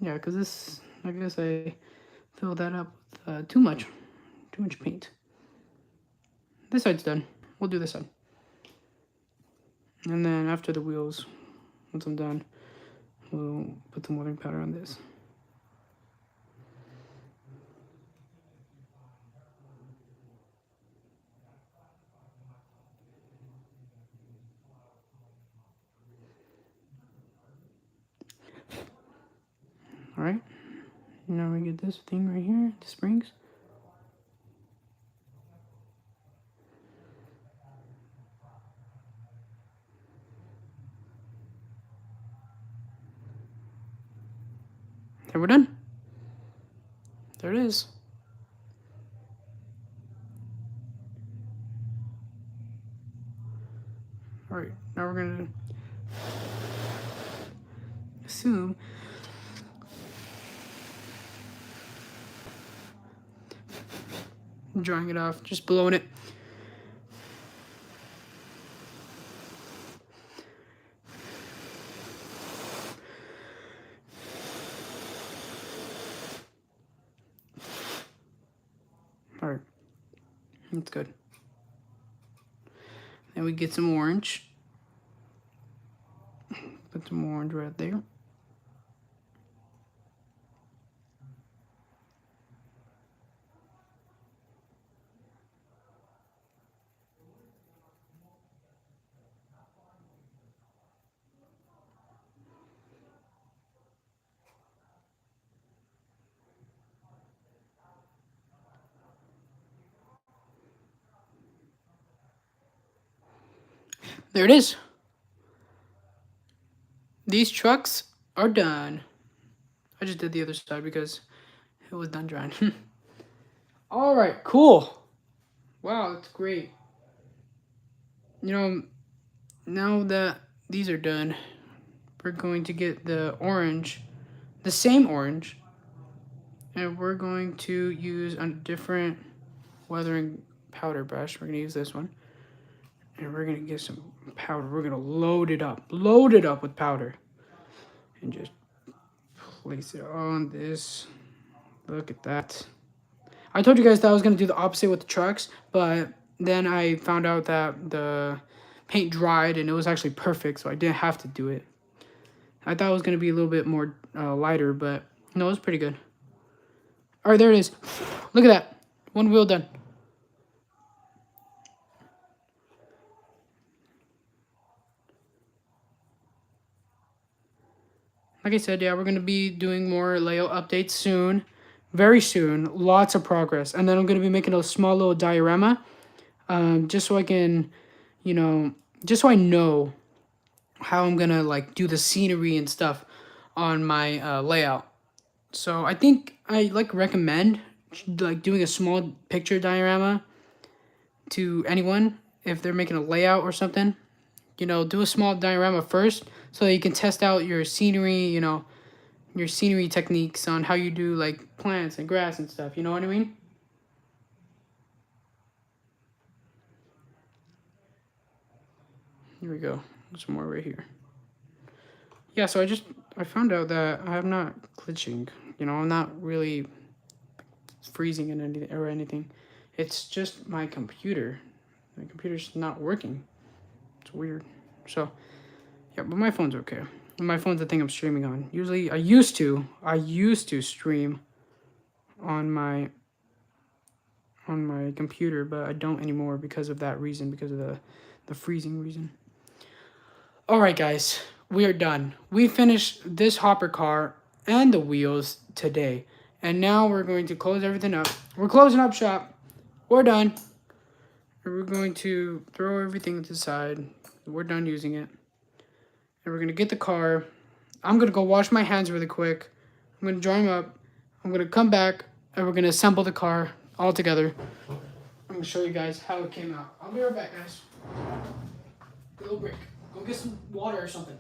Yeah, because this, I guess I filled that up with too much paint. This side's done. We'll do this side. And then after the wheels, once I'm done, we'll put some weathering powder on this. All right. Now we get this thing right here, the springs. Okay, we're done. There it is. All right, now we're gonna assume drying it off, just blowing it. All right, that's good. Then we get some orange. Put some orange right there. There it is. These trucks are done. I just did the other side because it was done drying. All right, cool. Wow, that's great. You know, now that these are done, we're going to get the orange, the same orange, and we're going to use a different weathering powder brush. We're going to use this one. And we're going to get some powder. We're going to load it up with powder. And just place it on this. Look at that. I told you guys that I was going to do the opposite with the trucks, but then I found out that the paint dried and it was actually perfect, so I didn't have to do it. I thought it was going to be a little bit more lighter, but no, it was pretty good. All right, there it is. Look at that. One wheel done. Like I said, yeah, we're going to be doing more layout updates soon. Very soon. Lots of progress. And then I'm going to be making a small little diorama. Just so I can, you know, just so I know how I'm going to, like, do the scenery and stuff on my layout. So I think I, like, recommend, like, doing a small picture diorama to anyone if they're making a layout or something. You know, do a small diorama first so that you can test out your scenery, you know, your scenery techniques on how you do like plants and grass and stuff. You know what I mean? Here we go. Some more right here. Yeah, so I found out that I'm not glitching. You know, I'm not really freezing in anything or anything. It's just my computer. My computer's not working. It's weird. So yeah, but my phone's okay. My phone's the thing I'm streaming on. Usually, I used to stream on my computer, but I don't anymore because of that reason, because of the freezing reason. All right, guys, we are done. We finished this hopper car and the wheels today, and now we're going to close everything up. We're closing up shop. We're done. We're going to throw everything to the side. We're done using it, and we're gonna get the car. I'm gonna go wash my hands really quick. I'm gonna dry them up. I'm gonna come back and we're gonna assemble the car all together. I'm gonna show you guys how it came out. I'll be right back, guys. Good little break. Go get some water or something.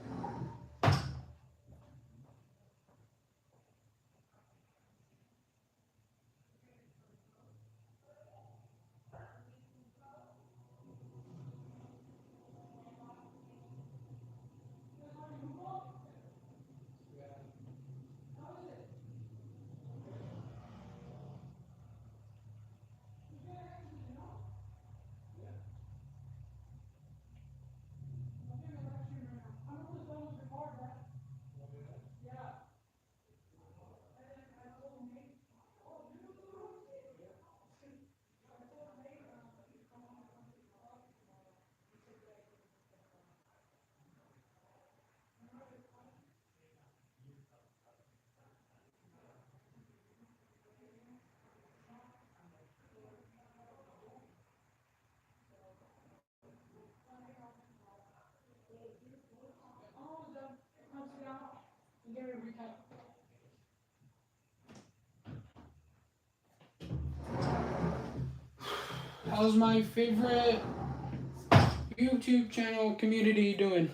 How's my favorite YouTube channel community doing?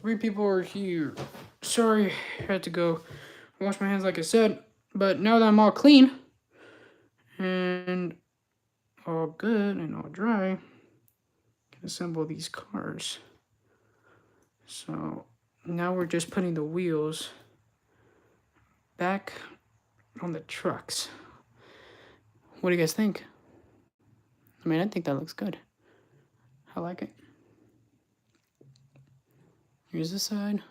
3 people are here. Sorry, I had to go wash my hands like I said. But now that I'm all clean and all good and all dry, I can assemble these cars. So now we're just putting the wheels back on the trucks. What do you guys think? I mean, I think that looks good. I like it. Here's the side.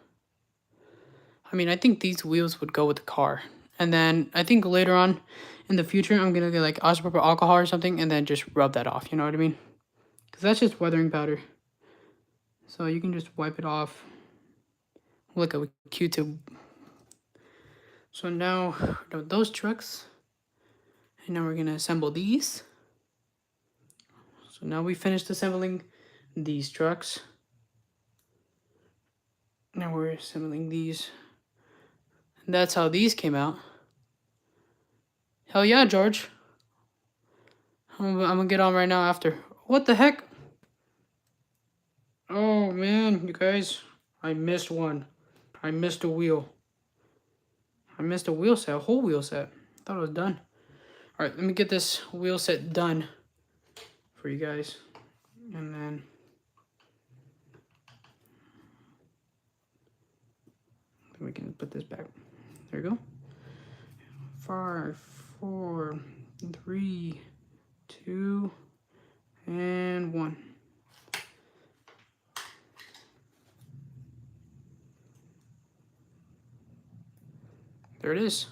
I mean, I think these wheels would go with the car. And then I think later on in the future, I'm going to get like isopropyl alcohol or something and then just rub that off. You know what I mean? Because that's just weathering powder. So you can just wipe it off. Look at Q-tip. So now we're done with those trucks. And now we're going to assemble these. So now we finished assembling these trucks. Now we're assembling these. And that's how these came out. Hell yeah, George. I'm gonna get on right now after. What the heck? Oh man, you guys. I missed one. I missed a wheel. I missed a wheel set, a whole wheel set. I thought it was done. Alright, let me get this wheel set done for you guys. And then we can put this back. There you go. 5, 4, 3, 2, and 1. There it is.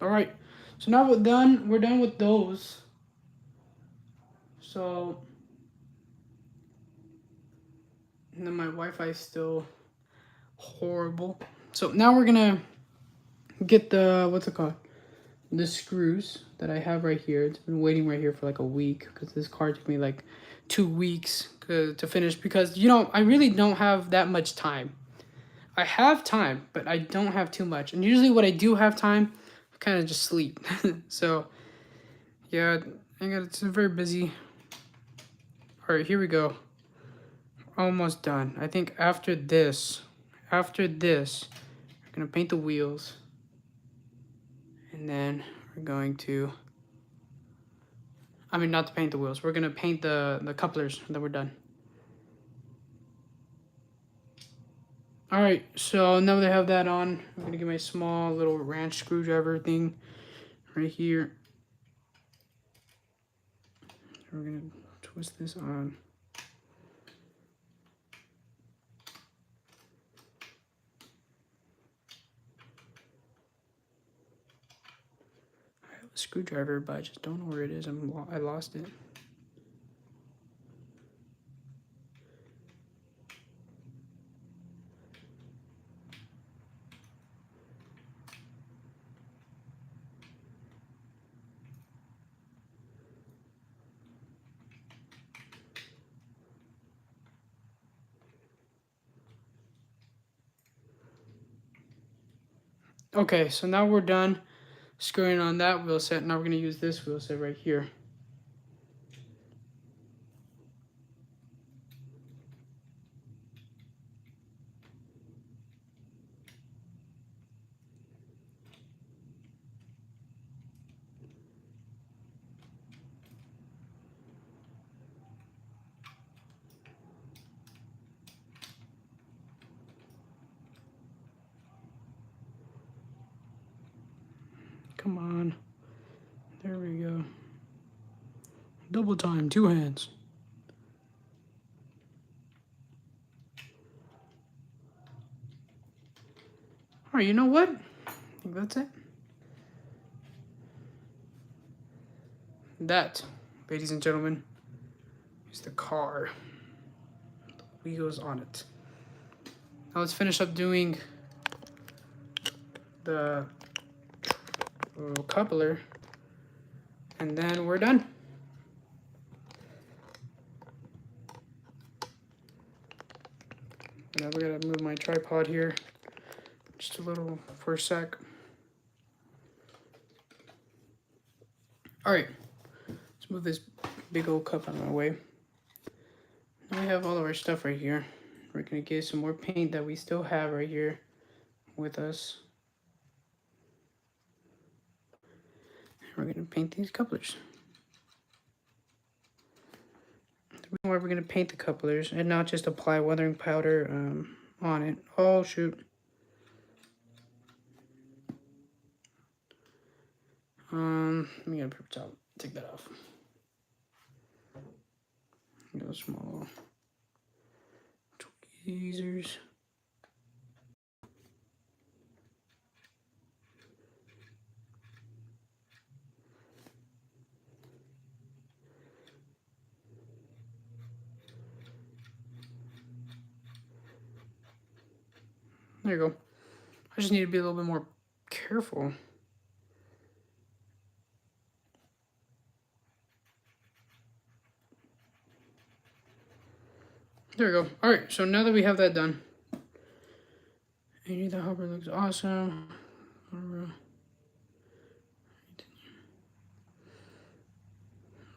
All right. So now we're done. We're done with those. So, and then my Wi-Fi is still horrible. So now we're gonna get the, what's it called? The screws that I have right here. It's been waiting right here for like a week because this car took me like 2 weeks to finish because, you know, I really don't have that much time. I have time, but I don't have too much. And usually what I do have time, I kind of just sleep. So, yeah, it's very busy. All right, here we go. Almost done. I think after this, we're going to paint the wheels. And then we're going to, I mean, not to paint the wheels. We're going to paint the couplers, and then we're done. All right, so now that I have that on, I'm going to get my small little wrench screwdriver thing right here. We're going to twist this on. I have a screwdriver, but I just don't know where it is. I lost it. Okay, so now we're done screwing on that wheel set. Now we're going to use this wheel set right here. Come on. There we go. Double time, 2 hands. All right, you know what? I think that's it. That, ladies and gentlemen, is the car. The wheels on it. Now let's finish up doing the little coupler, and then we're done. Now we gotta move my tripod here just a little for a sec. All right, let's move this big old cup out of my way. Now we have all of our stuff right here. We're gonna get some more paint that we still have right here with us. We're gonna paint these couplers. The reason why we're gonna paint the couplers and not just apply weathering powder on it. Oh shoot. Let me get a paper towel. Take that off. Go small tweezers. There you go. I just need to be a little bit more careful. There we go. All right, so now that we have that done, the hopper looks awesome.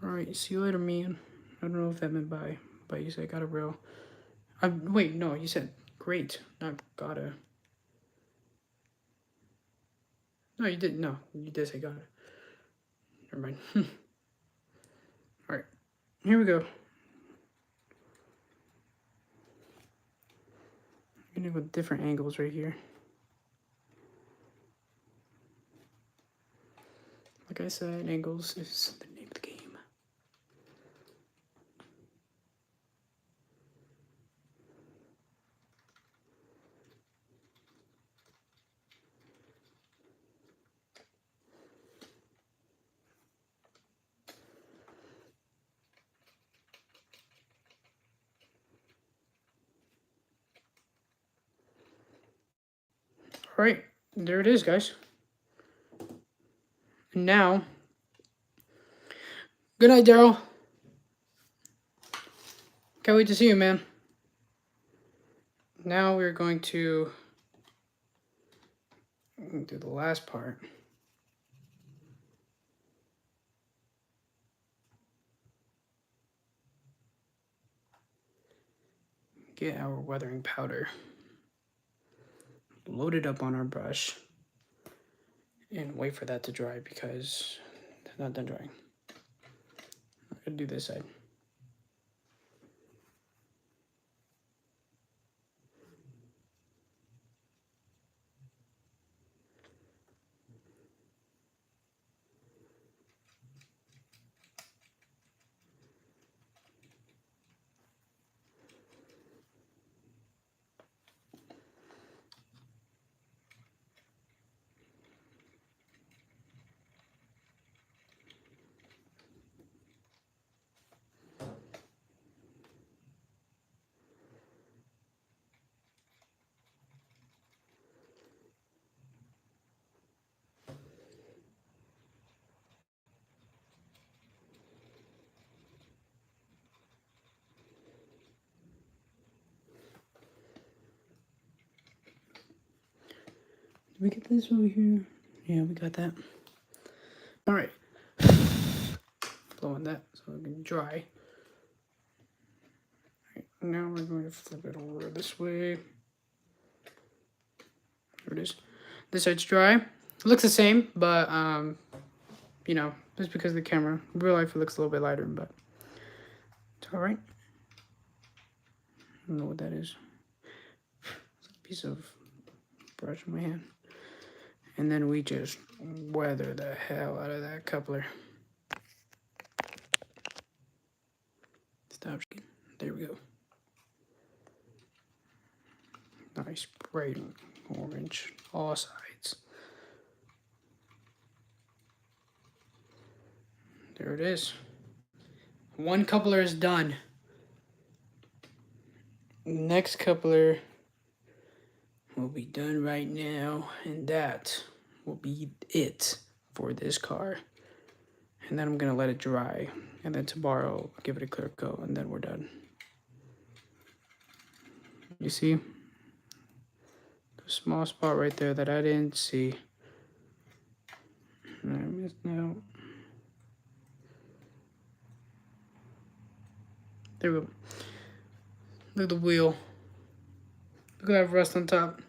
All right, see you later, man. I don't know if that meant bye, but you said got a real. Wait, no, you said great, not gotta. No, you didn't. No, you did say gotta. Never mind. All right, here we go. I'm gonna go with different angles right here. Like I said, angles is the name of the game. All right, there it is, guys. And now, good night, Daryl. Can't wait to see you, man. Now we're going to do the last part. Get our weathering powder. Load it up on our brush. And wait for that to dry because it's not done drying. I'm gonna do this side. Did we get this over here? Yeah, we got that. All right. Blowing that so it can dry. All right, now we're going to flip it over this way. There it is. This side's dry. It looks the same, but you know, just because of the camera. In real life, it looks a little bit lighter, but it's all right. I don't know what that is. It's a piece of brush in my hand. And then we just weather the hell out of that coupler. Stop. There we go. Nice bright orange, all sides. There it is. One coupler is done. Next coupler will be done right now, and that will be it for this car. And then I'm gonna let it dry, and then tomorrow I'll give it a clear coat, and then we're done. You see? The small spot right there that I didn't see. And I missed out. There we go. Look at the wheel. Look at that rust on top.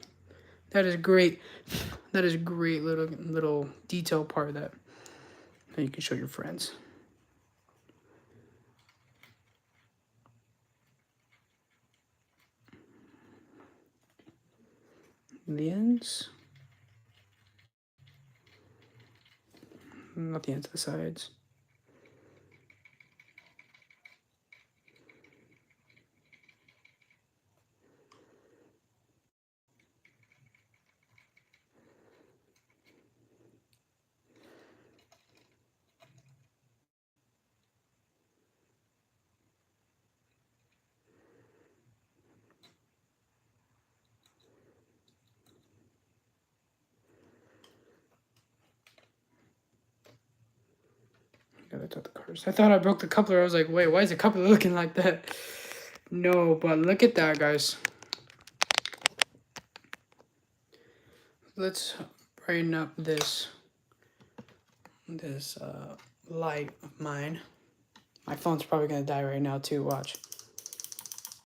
That is great. That is great little detail part of that you can show your friends. The ends. Not the ends, the sides. Yeah, that's not the cars. I thought I broke the coupler. I was like, wait, why is the coupler looking like that? No, but look at that, guys. Let's brighten up this light of mine. My phone's probably gonna die right now too. Watch.